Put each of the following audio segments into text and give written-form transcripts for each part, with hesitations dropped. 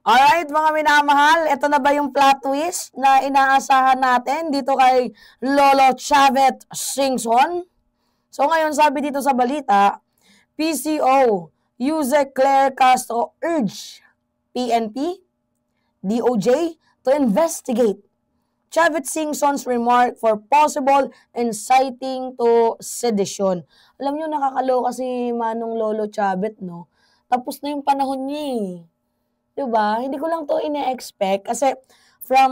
Alright, mga minamahal, ito na ba yung plot twist na inaasahan natin dito kay Lolo Chavit Singson? So ngayon, sabi dito sa balita, PCO, Yusek Claire Castro urge PNP, DOJ to investigate Chavit Singson's remark for possible inciting to sedition. Alam nyo, nakakaloka si Manong Lolo Chavit, no? Tapos na yung panahon niya eh. 'Di ba? Hindi ko lang 'to ine-expect kasi from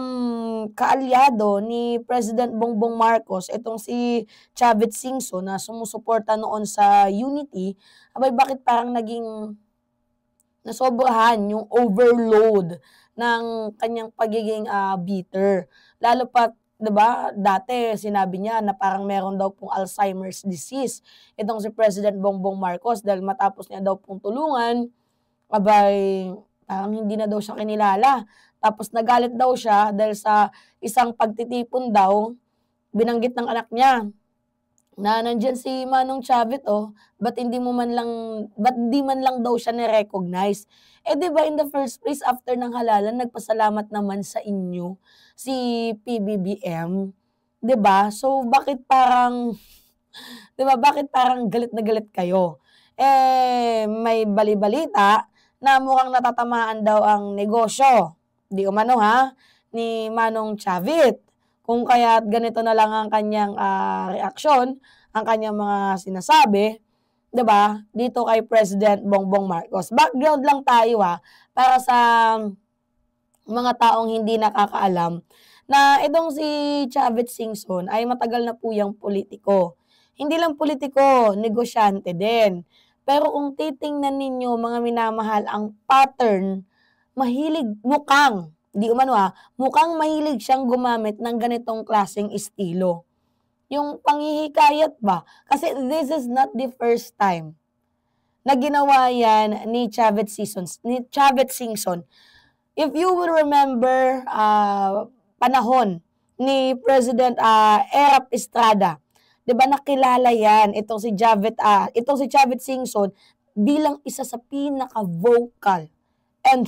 kaalyado ni President Bongbong Marcos itong si Chavit Singson na sumusuporta noon sa Unity, abay bakit parang naging nasobrahan yung overload ng kanyang pagiging, bitter. Lalo pat 'di ba, dati sinabi niya na parang meron daw pong Alzheimer's disease itong si President Bongbong Marcos dahil matapos niya daw pong tulungan, abay parang hindi na daw siya kinilala. Tapos nagalit daw siya dahil sa isang pagtitipon daw, binanggit ng anak niya na nandiyan si Manong Chavit, oh, ba't di man lang daw siya ni-recognize. Eh, 'di ba in the first place after ng halalan nagpasalamat naman sa inyo si PBBM, 'di ba? So bakit parang 'di ba, bakit parang galit na galit kayo? Eh, may bali-balita na mukhang natatamaan daw ang negosyo, di umano ha, ni Manong Chavit. Kung kaya't ganito na lang ang kanyang, reaksyon, ang kanyang mga sinasabi, 'di ba, dito kay President Bongbong Marcos. Background lang tayo, para sa mga taong hindi nakakaalam na itong si Chavit Singson ay matagal na po yang politiko. Hindi lang politiko, negosyante din. Pero kung titingnan ninyo mga minamahal ang pattern, mahilig mukhang, di umano mukhang mahilig siyang gumamit ng ganitong klaseng estilo. Yung panghihikayat ba? Kasi this is not the first time na ginawa yan ni Chavit Singson. If you will remember, panahon ni President Erap Estrada, 'di ba nakilala yan itong si Chavit Singson bilang isa sa pinaka-vocal and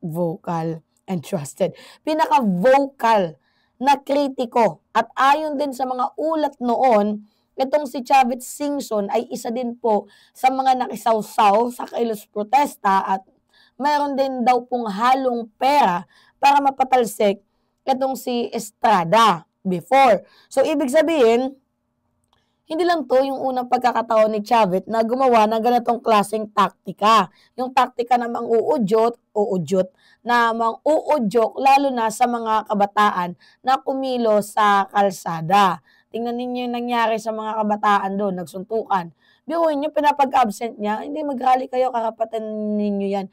vocal and trusted, pinaka-vocal na kritiko. At ayon din sa mga ulat noon, itong si Chavit Singson ay isa din po sa mga nakisawsaw sa kilos protesta at mayroon din daw pong halong pera para mapatalsik itong si Estrada before. So, ibig sabihin, hindi lang 'to yung unang pagkakataon ni Chavit na gumawa ng ganitong klaseng taktika. Yung taktika na mang-uudyok lalo na sa mga kabataan na kumilos sa kalsada. Tingnan ninyo yung nangyari sa mga kabataan do'n, nagsuntukan. Biruin niyo pinapag-absent niya, hindi mag-rally kayo karapatan ninyo 'yan.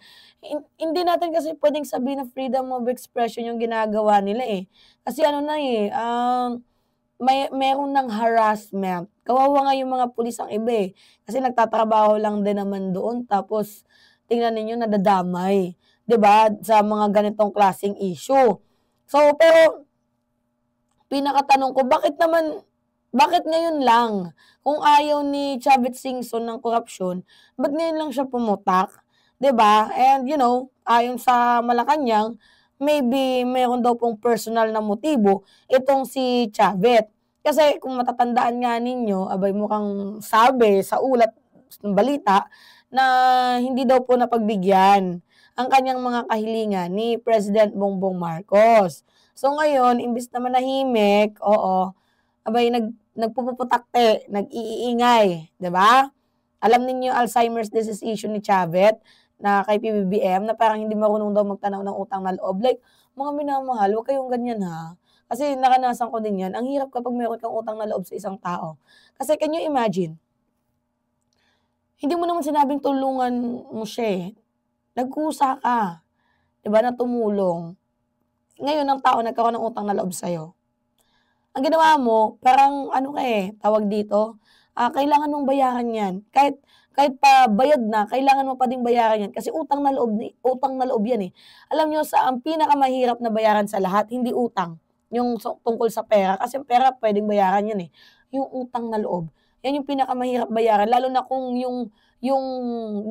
Hindi natin kasi puwedeng sabihin na freedom of expression yung ginagawa nila, eh. Kasi ano na, eh, meron ng harassment. Kawawa nga yung mga pulis ang iba, eh, kasi nagtatrabaho lang din naman doon tapos tingnan ninyo nadadamay, 'di ba, sa mga ganitong klaseng issue. So, pero pinakatanong ko, bakit ngayon lang? Kung ayaw ni Chavit Singson ng korapsyon, ba't ngayon lang siya pumutak, 'di ba? And ayon sa Malacanang, maybe meron daw pong personal na motibo itong si Chavit. Kasi kung matatandaan nga ninyo, abay mukhang sabi sa ulat ng balita na hindi daw po napagbigyan ang kanyang mga kahilingan ni President Bongbong Marcos. So ngayon, imbis na manahimik, oo, abay nagpupuputakte, nag-iingay, 'di ba? Alam ninyo yung Alzheimer's disease issue ni Chavit na kay PBBM na parang hindi marunong daw magtanaw ng utang na loob. Like, mga minamahal, huwag kayong ganyan ha. Kasi naranasan ko din yan. Ang hirap kapag meron kang utang na loob sa isang tao. Kasi can you imagine, hindi mo naman sinabing tulungan mo siya eh. Nagkusa ka, 'di ba, na tumulong. Ngayon ang tao nagkaroon ng utang na loob sa'yo. Ang ginawa mo, parang ano ka eh, tawag dito, kailangan mong bayaran 'yan. Kahit kahit pa bayad na, kailangan mo pa ding bayaran 'yan kasi utang na loob 'yan, eh. Alam niyo ang pinakamahirap na bayaran sa lahat, hindi utang, yung tungkol sa pera, kasi pera puwedeng bayaran 'yan, eh. Yung utang na loob, 'yan yung pinakamahirap bayaran lalo na kung yung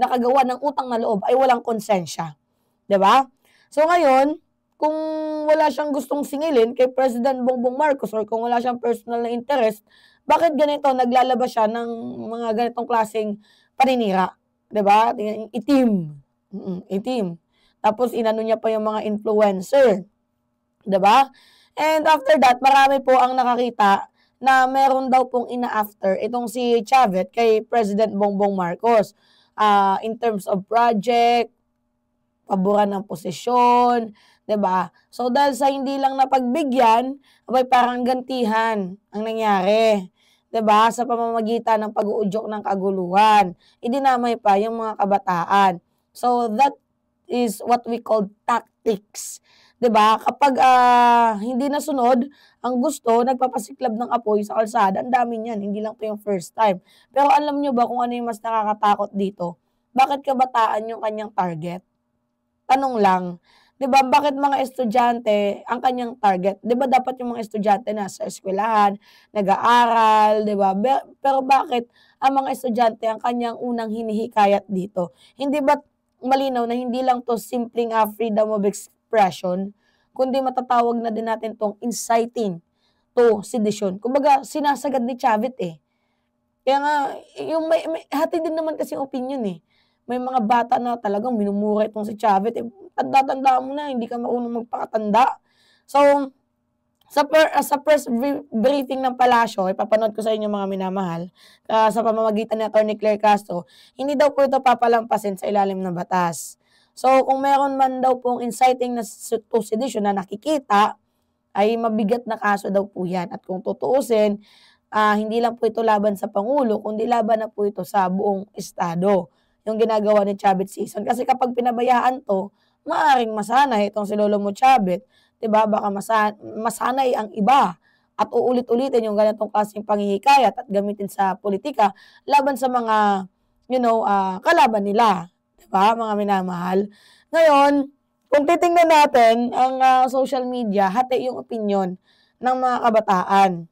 nakagawa ng utang na loob ay walang konsensya. 'di ba? So ngayon, kung wala siyang gustong singilin kay President Bongbong Marcos or kung wala siyang personal na interest, bakit ganito naglalabas siya ng mga ganitong klaseng paninira, 'di ba? Itim, itim. Tapos inano niya pa yung mga influencer, 'di ba? And after that, marami po ang nakakita na meron daw pong ina-after itong si Chavez kay President Bongbong Marcos. In terms of project, paboran ng posisyon, 'di ba? So dahil sa hindi lang napagbigyan, abay parang gantihan ang nangyari, 'di ba? Sa pamamagitan ng pag-uudyok ng kaguluhan, idinamay pa yung mga kabataan. So that is what we call tactics, 'di ba? Kapag hindi nasunod ang gusto, nagpapasiklab ng apoy sa kalsada, ang dami niyan, hindi lang 'to yung first time. Pero alam niyo ba kung ano yung mas nakakatakot dito? Bakit kabataan yung kanyang target? Tanong lang, 'di ba bakit mga estudyante ang kanyang target? 'Di ba dapat yung mga estudyante nasa eskuwelahan, nag-aaral, 'di ba? Pero bakit ang mga estudyante ang kanyang unang hinihikayat dito? Hindi ba't malinaw na hindi lang 'to simpleng, freedom of expression, kundi matatawag na din natin 'tong inciting to sedition. Kumbaga sinasagad ni Chavit, eh. Kaya nga yung may hati din naman kasing opinyon, eh. May mga bata na talagang minumura itong si Chavez, eh, tanda-tanda mo na hindi ka marunong magpakatanda. So, sa press briefing ng palasyo, ipapanood ko sa inyo mga minamahal, sa pamamagitan ni Attorney Claire Castro, hindi daw po ito papalampasin sa ilalim ng batas. So, kung meron man daw pong inciting to sedition na nakikita, ay mabigat na kaso daw po yan. At kung tutuusin, hindi lang po ito laban sa Pangulo, kundi laban na po ito sa buong Estado, yung ginagawa ni Chavez Sison. Kasi kapag pinabayaan 'to, maaaring masanay itong si Lolo Chavez, 'di ba? Baka masanay ang iba at uulit-ulitin yung ganitong klaseng panghihikayat at gamitin sa politika laban sa mga, kalaban nila, 'di ba, mga minamahal? Ngayon, kung titingnan natin ang, social media, hati yung opinyon ng mga kabataan.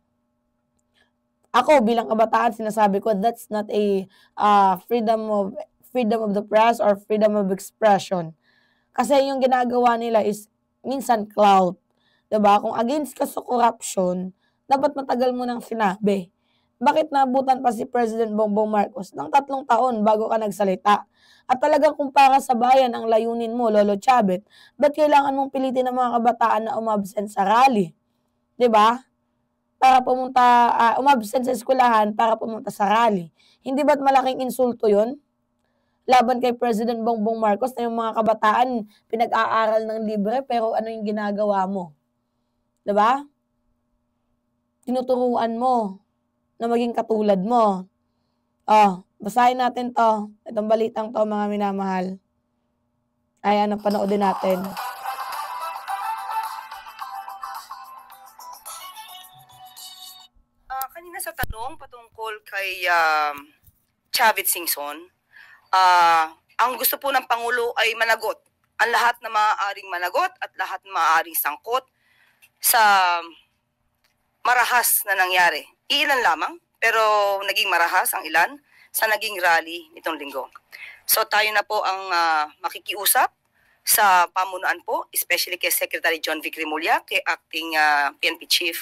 Ako bilang kabataan sinasabi ko that's not a, freedom of the press or freedom of expression. Kasi yung ginagawa nila is minsan clout, 'di ba? Kung against ka sa corruption, dapat matagal mo nang sinabi. Bakit naabutan pa si President Bongbong Marcos ng 3 taon bago ka nagsalita? At talagang kung para sa bayan ang layunin mo, Lolo Chavez, ba't kailangan mong pilitin ng mga kabataan na umabsent sa rally, 'di ba? Para pumunta, umabsent sa eskuwelahan para pumunta sa rally. Hindi ba't malaking insulto 'yun laban kay President Bongbong Marcos na yung mga kabataan pinag-aaral ng libre pero ano yung ginagawa mo, 'di ba? Tinuturuan mo na maging katulad mo. Oh, basahin natin 'to, itong balitang 'to mga minamahal. Ayan, panoodin natin. Kanina sa tanong patungkol kay Chavez Singson, ang gusto po ng Pangulo ay managot ang lahat na maaaring managot at lahat na maaaring sangkot sa marahas na nangyari. Ilan lamang, pero naging marahas ang ilan sa naging rally nitong linggo. So tayo na po ang makikiusap sa pamunuan po, especially kay Secretary John Vic Remulla, kay Acting PNP Chief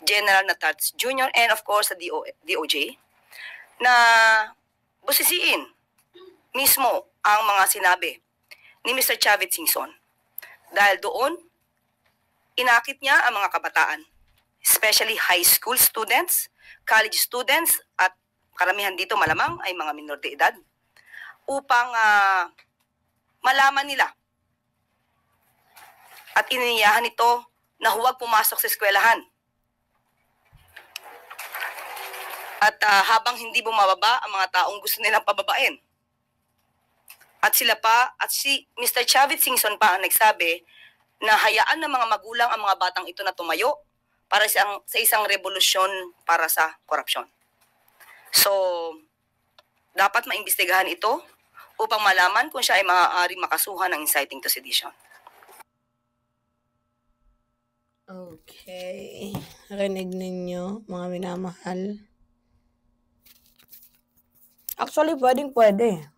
General Natats Jr., and of course sa DOJ, na busisiin mismo ang mga sinabi ni Mr. Chavez Singson. Dahil doon, inakit niya ang mga kabataan, especially high school students, college students, at karamihan dito malamang ay mga minor de edad, upang malaman nila at iniyahan ito na huwag pumasok sa eskwelahan. At habang hindi bumababa ang mga taong gusto nilang pababain. At sila pa, at si Mr. Chavez Singson pa ang nagsabi na hayaan ng mga magulang ang mga batang ito na tumayo para sa isang revolusyon para sa korupsyon. So, dapat maimbestigahan ito upang malaman kung siya ay maaaring makasuhan ng inciting to sedition. Okay. Rinig ninyo, mga minamahal. Actually, pwede.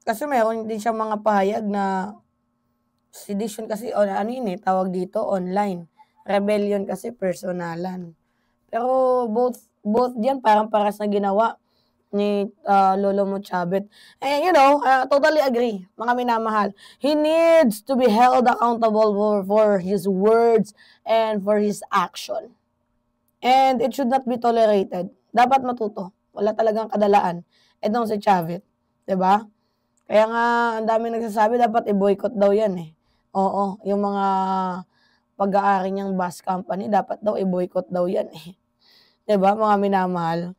Kasi meron din siyang mga pahayag na sedition kasi ano yun tawag dito, online. Rebellion kasi personalan. Pero both diyan parang paras na ginawa ni Lolo Mo Chavez. And totally agree, mga minamahal. He needs to be held accountable for his words and for his action. And it should not be tolerated. Dapat matuto. Wala talagang kadalaan. Etong si Chavez. 'Di ba? Kaya nga, ang dami nagsasabi dapat i-boycott daw yan Oo, yung mga pag-aari niyang bus company, dapat daw i-boycott daw yan 'Di ba, mga minamahal?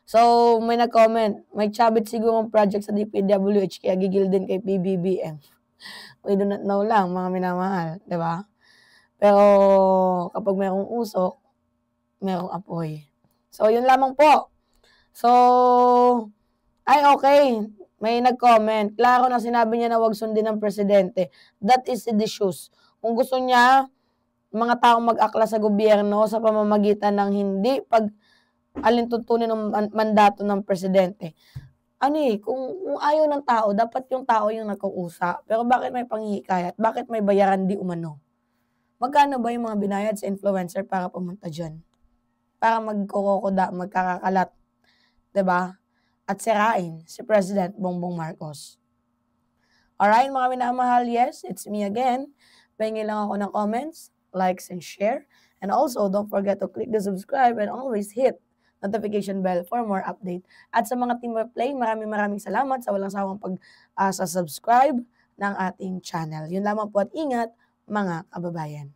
So, may nag-comment, may Chavez sigurong project sa DPWH kaya gigil din kay PBBM. We do not know lang, mga minamahal, 'di ba? Pero kapag merong usok, merong apoy. So, yun lamang po. So, okay. May nag-comment. Klaro na sinabi niya na wag sundin ng presidente. That is seditious. Kung gusto niya, mga taong mag-akla sa gobyerno sa pamamagitan ng hindi alintuntunin ng mandato ng presidente. Kung ayaw ng tao, dapat yung tao yung nagkukusa. Pero bakit may panghihikayat? Bakit may bayaran di umano? Magkano ba yung mga binayad sa influencer para pumunta dyan? Para magkakakalat. 'Di ba? At sirain si President Bongbong Marcos. Alright, mga minamahal, yes, it's me again. Pahingi lang ako ng comments, likes, and share. And also, don't forget to click the subscribe and always hit notification bell for more update. At sa mga Team Play, maraming salamat sa walang sawang sa subscribe ng ating channel. Yun lamang po at ingat, mga kababayan.